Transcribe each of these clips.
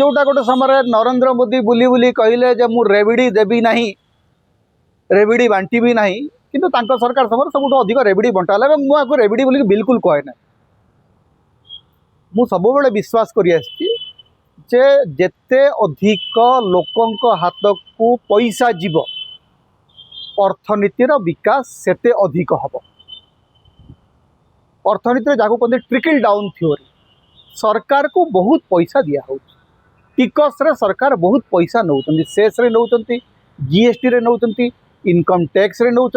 जोटा गोटे समय नरेंद्र मोदी बुली बुली कहले जे मु रेविडी देवी नहीं, रेविडी बांटी भी नहीं, किंतु तांको सरकार समय सब अधिक रेविडी बंटाला। मुझे रेविडी बोली बिल्कुल कहे ना, मु सब विश्वास करी जे जेते अधिक लोकंक हाथ को पैसा जीव अर्थनीतिर विकास सेते अधिक हम। अर्थनीति जहाँ कहते ट्रिकल डाउन थ्योरी, सरकार को बहुत पैसा दिया हो, टिकस रे सरकार बहुत पैसा नौ, सेस रे नौ, जीएसटी रे नौ, इनकम टैक्स रे नौ,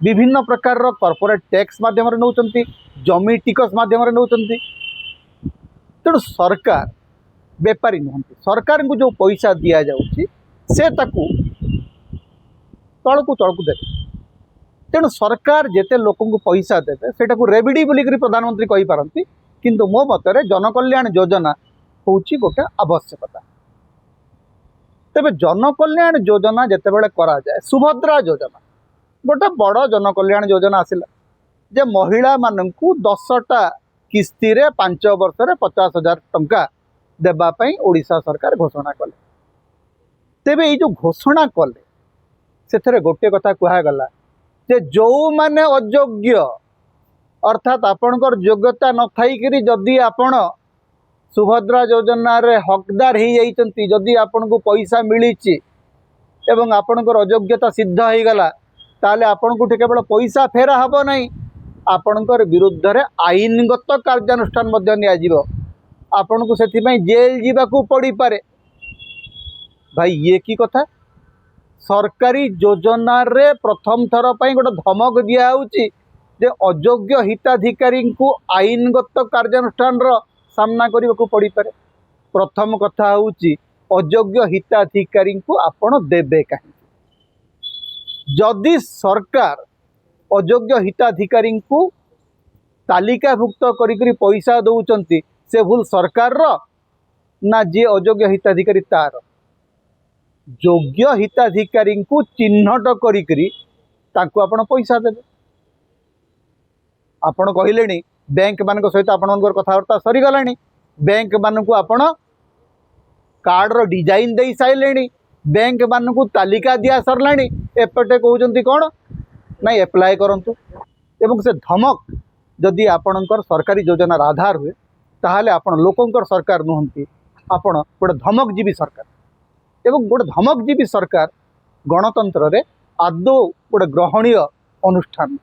विभिन्न प्रकार कॉर्पोरेट टैक्स माध्यम रे नौ, जमी टिकस माध्यम रे नौ। तेणु सरकार बेपारी नुहति, सरकार को जो पैसा दि जाऊँगी से ताकू तलकू तलकू देवे। तेणु सरकार जेते लोक को पैसा देवे सेटा को रेविडी बोलिक प्रधानमंत्री कही पारती, किंतु मो मतरे जनकल्याण योजना हूँ गोटे आवश्यकता। तेबे जनकल्याण योजना जितेबाला करा जाए, सुभद्रा योजना गोटे बड़ जनकल्याण योजना आसिला जे महिला मानू 10टा किस्ती रे 5 वर्ष रे 50,000 टंका देवाई ओडिशा सरकार घोषणा कले। तेबे ये जो घोषणा कले से गोटे कथा कहगला जे जो माने अयोग्य अर्थात आपणकर योग्यता न थाई जदि आपण सुभद्रा योजना रे हकदार हो जाइछंती, जदि आपण को पैसा मिली एवं आपणकर अयोग्यता सिद्ध हो गला, ताले आपण को केवल पैसा फेरा हबो नहीं, आपणकर विरुद्ध रे आईनगत कार्यानुष्ठान मध्य निया जिवो, आपण को सेथि पई जेल जीवाकू पड़ी पारे। भाई ये की कथा, सरकारी योजना रे प्रथम थर पई गोटे धमक दिया होउची जे अयोग्य हिताधिकारी को आईनगत कार्यानुष्ठान रो सामना करने को पड़ी पारे। प्रथम कथा होउची अयोग्य हिताधिकारी को आपण देबे कहीं, जदि सरकार अयोग्य हिताधिकारी को तालिकाभुक्त करी पैसा दौरान से भूल सरकार रो ना जे अयोग्य हिताधिकारी तार। योग्य हिताधिकारी को चिन्हट करी आपण पैसा देवे। आपण कहले बैंक मान सहित आपणकर कथबार्ता सरीगला, बैंक मान को आपण कार्ड रो डिजाइन दे सारे, बैंक मान को तालिका दिया सरला, एपटे कहते कौन ना एप्लाय करंतु। एवं से धमक जदि आपणकर सरकारी योजना आधार हुए ताहले आपण लोकंकर सरकार नुहंती, आपण गोटे धमकजीवी सरकार। एवं गोटे धमकजीवी सरकार गणतंत्र रे आदौ गोटे ग्रहणीय अनुष्ठान।